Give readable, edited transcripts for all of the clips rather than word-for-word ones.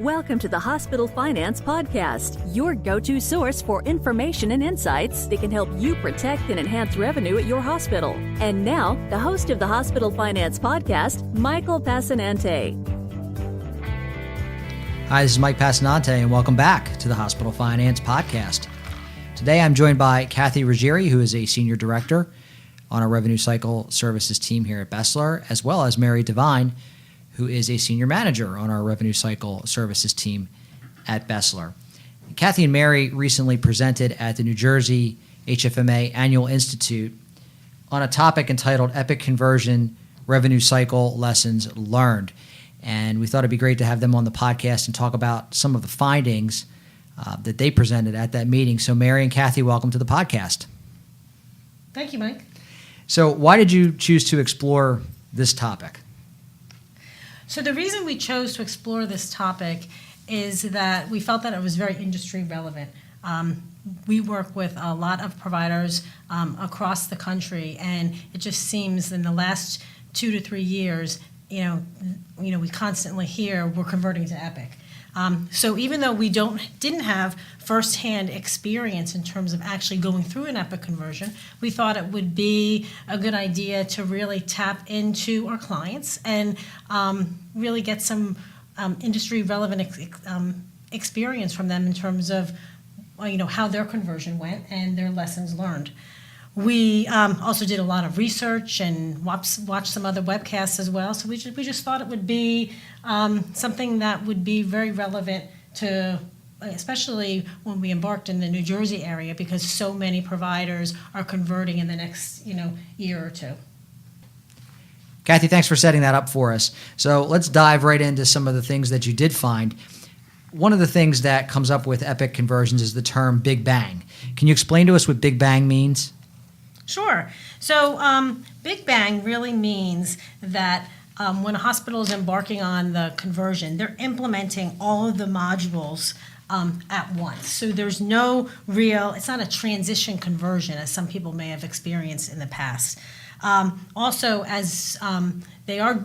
Welcome to the Hospital Finance Podcast, your go-to source for information and insights that can help you protect and enhance revenue at your hospital. And now, the host of the Hospital Finance Podcast, Michael Passanante. Hi, this is Mike Passanante, and welcome back to the Hospital Finance Podcast. Today, I'm joined by Kathy Ruggieri, who is a Senior Director on our Revenue Cycle Services team here at BESLER, as well as Mary Devine, who is a Senior Manager on our Revenue Cycle Services team at BESLER. Kathy and Mary recently presented at the New Jersey HFMA Annual Institute on a topic entitled Epic Conversion Revenue Cycle Lessons Learned. And we thought it'd be great to have them on the podcast and talk about some of the findings that they presented at that meeting. So Mary and Kathy, welcome to the podcast. Thank you, Mike. So why did you choose to explore this topic? So the reason we chose to explore this topic is that we felt that it was very industry relevant. We work with a lot of providers across the country, and it just seems in the last 2 to 3 years, we constantly hear we're converting to Epic. So even though we didn't have firsthand experience in terms of actually going through an Epic conversion, we thought it would be a good idea to really tap into our clients and really get some industry relevant experience from them in terms of how their conversion went and their lessons learned. We also did a lot of research and watched some other webcasts as well. So we just thought it would be something that would be very relevant to, especially when we embarked in the New Jersey area, because so many providers are converting in the next year or two. Kathy, thanks for setting that up for us. So let's dive right into some of the things that you did find. One of the things that comes up with Epic conversions is the term Big Bang. Can you explain to us what Big Bang means? Sure. So Big Bang really means that when a hospital is embarking on the conversion, they're implementing all of the modules at once. So there's it's not a transition conversion as some people may have experienced in the past. Also, as they are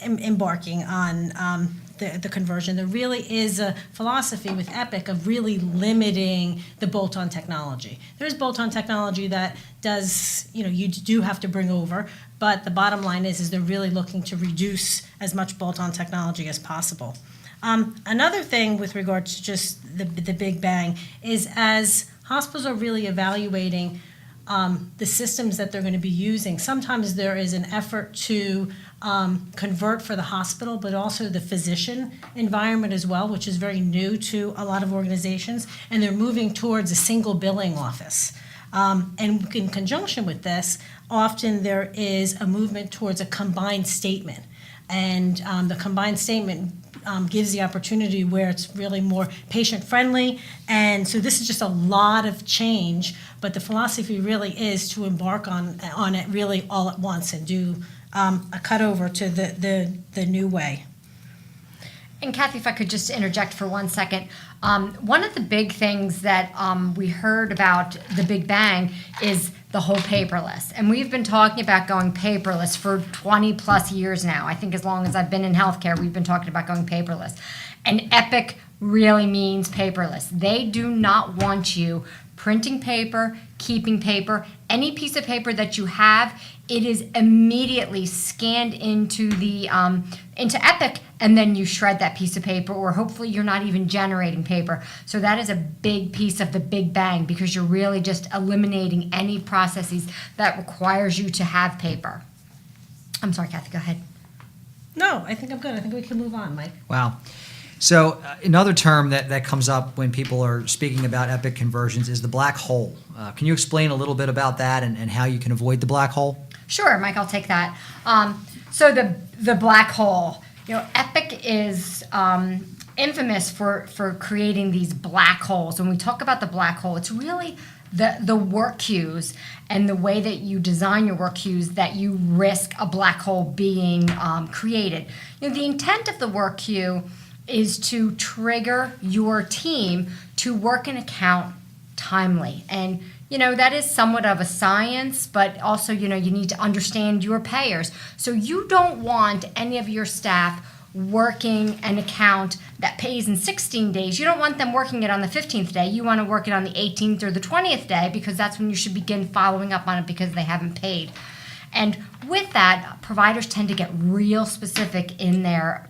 embarking on the conversion, there really is a philosophy with Epic of really limiting the bolt-on technology. There's bolt-on technology that does, you do have to bring over, but the bottom line is they're really looking to reduce as much bolt-on technology as possible. Another thing with regard to just the Big Bang is as hospitals are really evaluating the systems that they're going to be using, sometimes there is an effort to convert for the hospital, but also the physician environment as well, which is very new to a lot of organizations, and they're moving towards a single billing office. And in conjunction with this, often there is a movement towards a combined statement. And the combined statement gives the opportunity where it's really more patient-friendly. And so this is just a lot of change, but the philosophy really is to embark on it really all at once and do a cut over to the new way. And Kathy, if I could just interject for 1 second. One of the big things that we heard about the Big Bang is the whole paperless. And we've been talking about going paperless for 20 plus years now. I think as long as I've been in healthcare, we've been talking about going paperless. And Epic really means paperless. They do not want you printing paper, keeping paper. Any piece of paper that you have, it is immediately scanned into Epic, and then you shred that piece of paper, or hopefully you're not even generating paper. So that is a big piece of the Big Bang, because you're really just eliminating any processes that requires you to have paper. I'm sorry, Kathy, go ahead. No, I think I'm good. I think we can move on, Mike. Wow. So another term that comes up when people are speaking about Epic conversions is the black hole. Can you explain a little bit about that and how you can avoid the black hole? Sure, Mike, I'll take that. So the black hole, Epic is infamous for creating these black holes. When we talk about the black hole, it's really the work queues and the way that you design your work queues that you risk a black hole being created. The intent of the work queue is to trigger your team to work an account timely. And, that is somewhat of a science, but also, you need to understand your payers. So you don't want any of your staff working an account that pays in 16 days, you don't want them working it on the 15th day. You want to work it on the 18th or the 20th day, because that's when you should begin following up on it because they haven't paid. And with that, providers tend to get real specific in their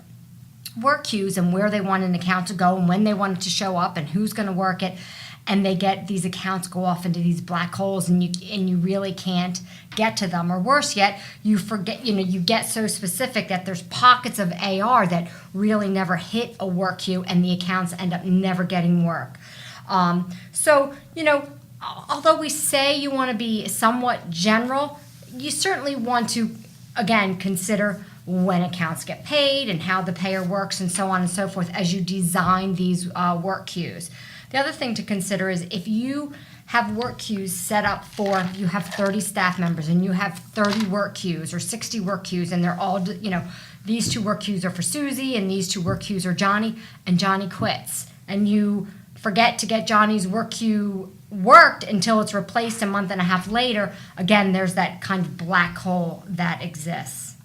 work queues and where they want an account to go and when they want it to show up and who's going to work it. And they get these accounts go off into these black holes, and you really can't get to them. Or worse yet, you forget, you get so specific that there's pockets of AR that really never hit a work queue, and the accounts end up never getting work. So, although we say you want to be somewhat general, you certainly want to, again, consider when accounts get paid and how the payer works and so on and so forth as you design these work queues. The other thing to consider is if you have work queues set up for, you have 30 staff members and you have 30 work queues or 60 work queues, and they're all, these 2 work queues are for Susie and these 2 work queues are Johnny, and Johnny quits. And you forget to get Johnny's work queue worked until it's replaced a month and a half later. Again, there's that kind of black hole that exists.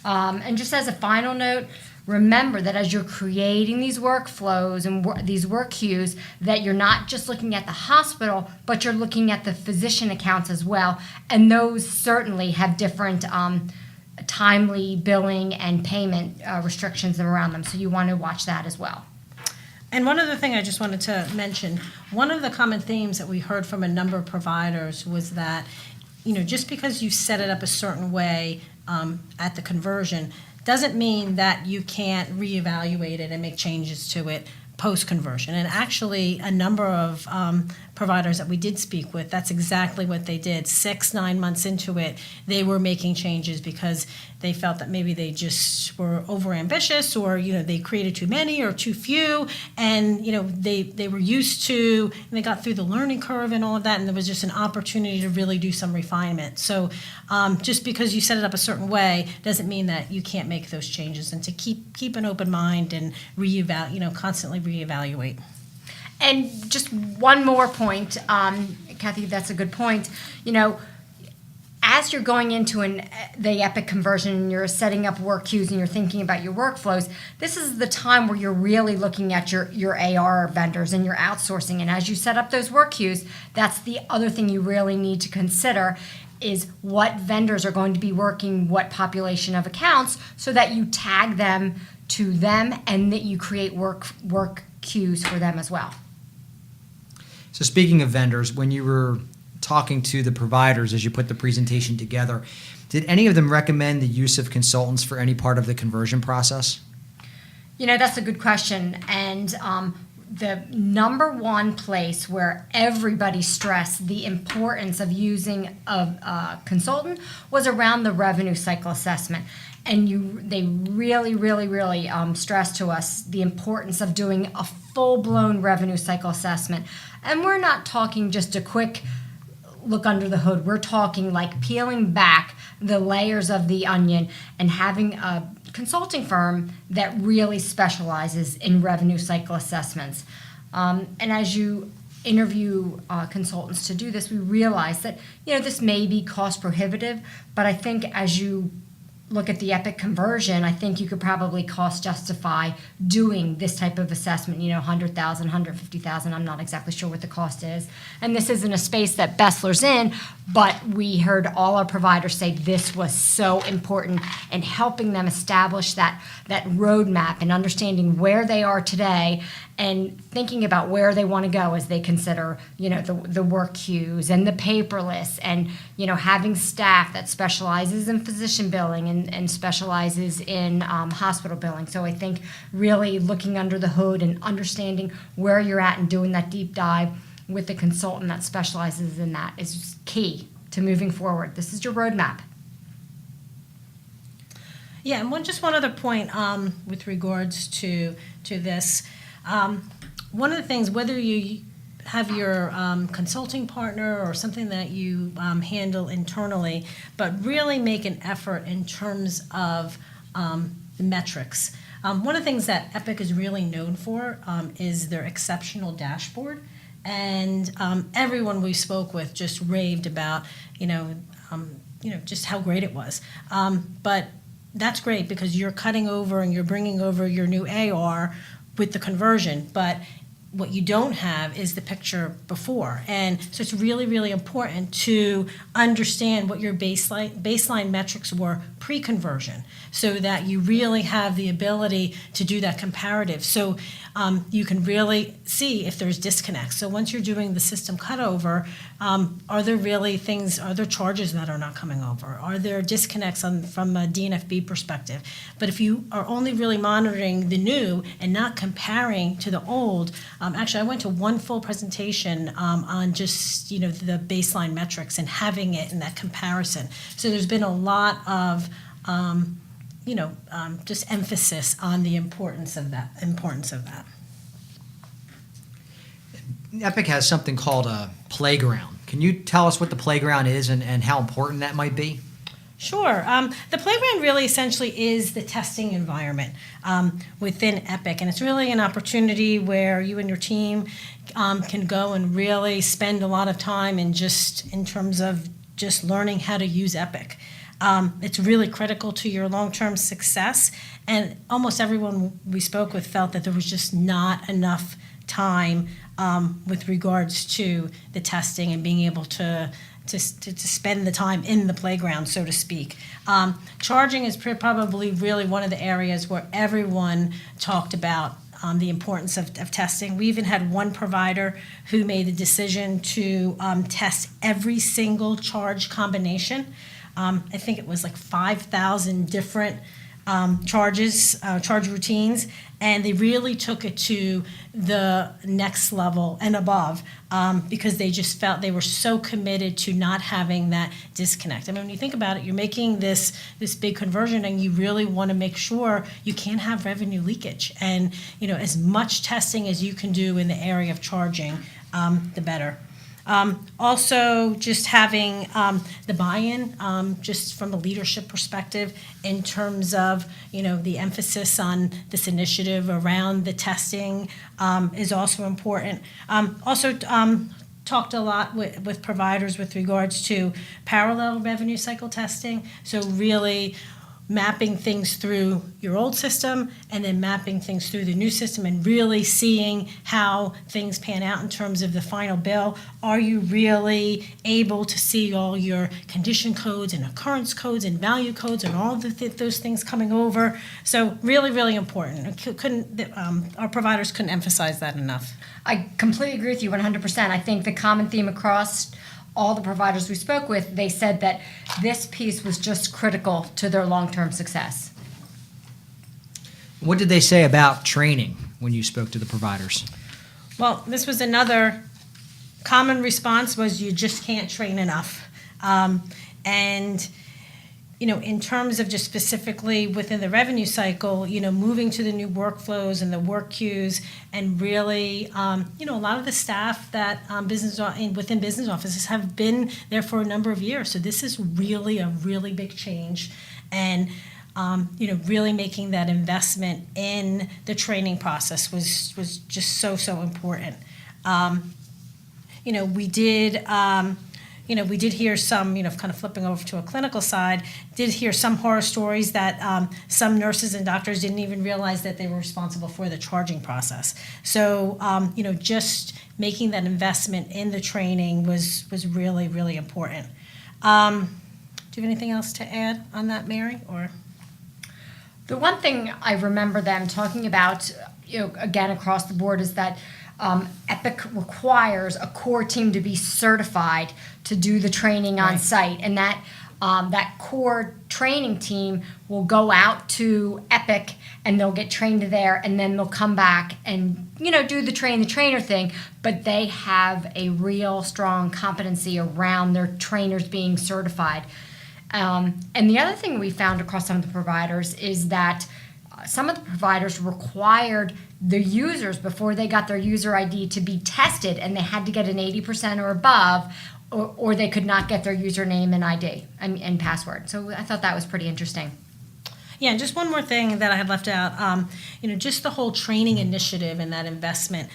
And just as a final note, remember that as you're creating these workflows and these work queues, that you're not just looking at the hospital, but you're looking at the physician accounts as well. And those certainly have different timely billing and payment restrictions around them. So you want to watch that as well. And one other thing I just wanted to mention, one of the common themes that we heard from a number of providers was that, just because you set it up a certain way at the conversion doesn't mean that you can't reevaluate it and make changes to it post-conversion. And actually, a number of providers that we did speak with, that's exactly what they did. 6-9 months into it, they were making changes because they felt that maybe they just were overambitious, or they created too many or too few, and they were used to, and they got through the learning curve and all of that, and there was just an opportunity to really do some refinement. So just because you set it up a certain way doesn't mean that you can't make those changes, and to keep an open mind and constantly reevaluate. And just one more point, Kathy, that's a good point. As you're going into the Epic conversion and you're setting up work queues and you're thinking about your workflows, this is the time where you're really looking at your AR vendors and your outsourcing. And as you set up those work queues, that's the other thing you really need to consider, is what vendors are going to be working what population of accounts, so that you tag them to them and that you create work queues for them as well. So speaking of vendors, when you were talking to the providers as you put the presentation together, did any of them recommend the use of consultants for any part of the conversion process? That's a good question. And the number one place where everybody stressed the importance of using a consultant was around the revenue cycle assessment. And they really, really, really stressed to us the importance of doing a full-blown revenue cycle assessment. And we're not talking just a quick look under the hood. We're talking like peeling back the layers of the onion and having a consulting firm that really specializes in revenue cycle assessments. And as you interview consultants to do this, we realize that this may be cost prohibitive, but I think as you look at the Epic conversion, I think you could probably cost justify doing this type of assessment, $100,000, $150,000. I'm not exactly sure what the cost is. And this isn't a space that BESLER's in, but we heard all our providers say this was so important in helping them establish that roadmap and understanding where they are today and thinking about where they want to go as they consider, the work queues and the paperless, and, having staff that specializes in physician billing and specializes in hospital billing. So I think really looking under the hood and understanding where you're at and doing that deep dive with the consultant that specializes in that is key to moving forward. This is your roadmap. Yeah, and one other point with regards to this. One of the things, whether you have your consulting partner or something that you handle internally, but really make an effort in terms of the metrics. One of the things that Epic is really known for is their exceptional dashboard. And everyone we spoke with just raved about, just how great it was. But that's great because you're cutting over and you're bringing over your new AR with the conversion, but what you don't have is the picture before. And so it's really, really important to understand what your baseline metrics were pre-conversion, so that you really have the ability to do that comparative. So you can really see if there's disconnects. So once you're doing the system cutover, are there charges that are not coming over? Are there disconnects from a DNFB perspective? But if you are only really monitoring the new and not comparing to the old, actually I went to one full presentation on just the baseline metrics and having it in that comparison. So there's been a lot of just emphasis on the importance of that. Epic has something called a playground. Can you tell us what the playground is and how important that might be? Sure. The playground really essentially is the testing environment within Epic, and it's really an opportunity where you and your team can go and really spend a lot of time in terms of just learning how to use Epic. It's really critical to your long-term success, and almost everyone we spoke with felt that there was just not enough time with regards to the testing and being able to spend the time in the playground, so to speak. Charging is probably really one of the areas where everyone talked about the importance of testing. We even had one provider who made the decision to test every single charge combination. I think it was like 5,000 different charge routines, and they really took it to the next level and above because they just felt they were so committed to not having that disconnect. I mean, when you think about it, you're making this big conversion, and you really want to make sure you can't have revenue leakage. And as much testing as you can do in the area of charging, the better. Also, just having the buy-in, just from a leadership perspective, in terms of the emphasis on this initiative around the testing is also important. Also, talked a lot with providers with regards to parallel revenue cycle testing. So really mapping things through your old system and then mapping things through the new system and really seeing how things pan out in terms of the final bill. Are you really able to see all your condition codes and occurrence codes and value codes and all those things coming over? So really, really important. Our providers couldn't emphasize that enough. I completely agree with you 100%. I think the common theme across all the providers we spoke with, they said that this piece was just critical to their long-term success. What did they say about training when you spoke to the providers? Well, this was another common response was you just can't train enough. And in terms of just specifically within the revenue cycle, moving to the new workflows and the work queues, and really, a lot of the staff that within business offices have been there for a number of years. So this is really a really big change, and really making that investment in the training process was just so important. We did hear some, kind of flipping over to a clinical side, did hear some horror stories that some nurses and doctors didn't even realize that they were responsible for the charging process. So, just making that investment in the training was really, really important. Do you have anything else to add on that, Mary? Or the one thing I remember them talking about, again across the board, is that Epic requires a core team to be certified to do the training on site, and that core training team will go out to Epic and they'll get trained there, and then they'll come back and do the trainer thing. But they have a real strong competency around their trainers being certified. And the other thing we found across some of the providers is that some of the providers required the users, before they got their user ID, to be tested, and they had to get an 80% or above, or they could not get their username and ID and password. So I thought that was pretty interesting. Yeah, and just one more thing that I had left out, just the whole training initiative and that investment.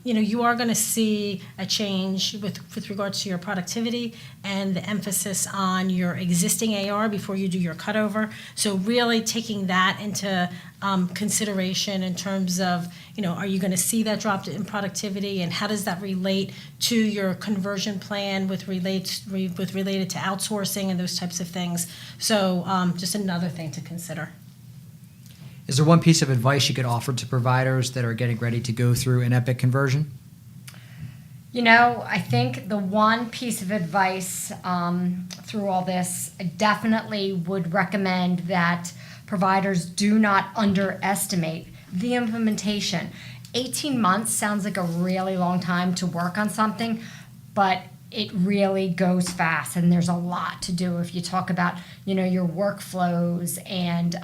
You are going to see a change with regards to your productivity and the emphasis on your existing AR before you do your cutover. So really taking that into consideration in terms of, are you going to see that drop in productivity, and how does that relate to your conversion plan with related to outsourcing and those types of things. So just another thing to consider. Is there one piece of advice you could offer to providers that are getting ready to go through an Epic conversion? I think the one piece of advice through all this, I definitely would recommend that providers do not underestimate the implementation. 18 months sounds like a really long time to work on something, but it really goes fast, and there's a lot to do if you talk about, your workflows and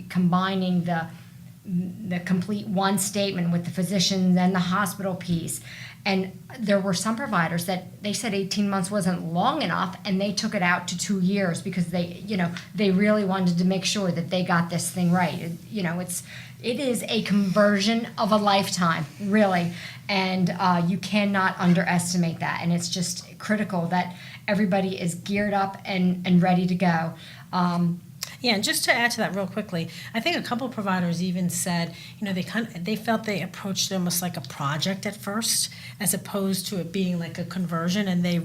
combining the complete one statement with the physician and the hospital piece. And there were some providers that they said 18 months wasn't long enough, and they took it out to 2 years because they really wanted to make sure that they got this thing right. It is a conversion of a lifetime, really, and you cannot underestimate that. And it's just critical that everybody is geared up and ready to go. Yeah, and just to add to that real quickly, I think a couple of providers even said, they felt they approached it almost like a project at first, as opposed to it being like a conversion, and they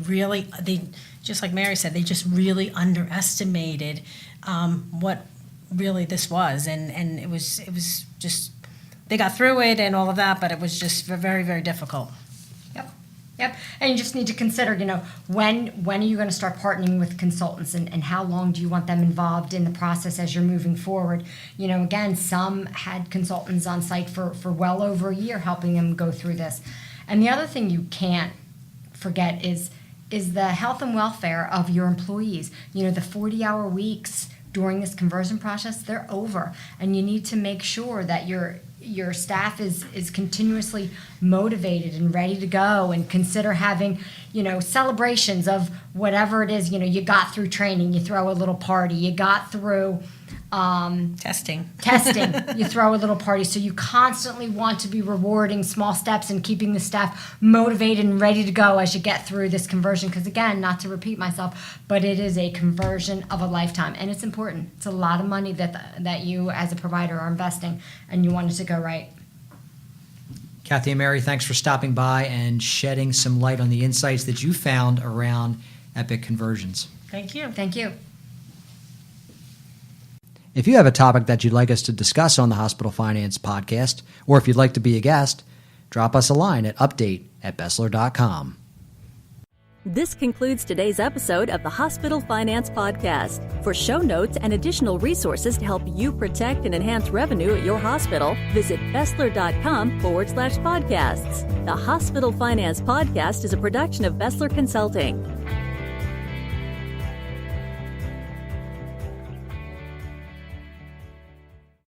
just like Mary said, they just really underestimated what really this was, and it was just, they got through it and all of that, but it was just very, very difficult. Yep, and you just need to consider, when are you going to start partnering with consultants, and how long do you want them involved in the process as you're moving forward? Again, some had consultants on site for well over a year helping them go through this. And the other thing you can't forget is the health and welfare of your employees. The 40-hour weeks during this conversion process, they're over, and you need to make sure that your staff is continuously motivated and ready to go, and consider having, celebrations of whatever it is. You got through training, you throw a little party. You got through testing, you throw a little party. So you constantly want to be rewarding small steps and keeping the staff motivated and ready to go as you get through this conversion. Because again, not to repeat myself, but it is a conversion of a lifetime, and it's important. It's a lot of money that you as a provider are investing, and you want it to go right. Kathy and Mary, thanks for stopping by and shedding some light on the insights that you found around Epic conversions. Thank you. Thank you. If you have a topic that you'd like us to discuss on the Hospital Finance Podcast, or if you'd like to be a guest, drop us a line at update@besler.com. This concludes today's episode of the Hospital Finance Podcast. For show notes and additional resources to help you protect and enhance revenue at your hospital, visit besler.com/podcasts. The Hospital Finance Podcast is a production of BESLER Consulting.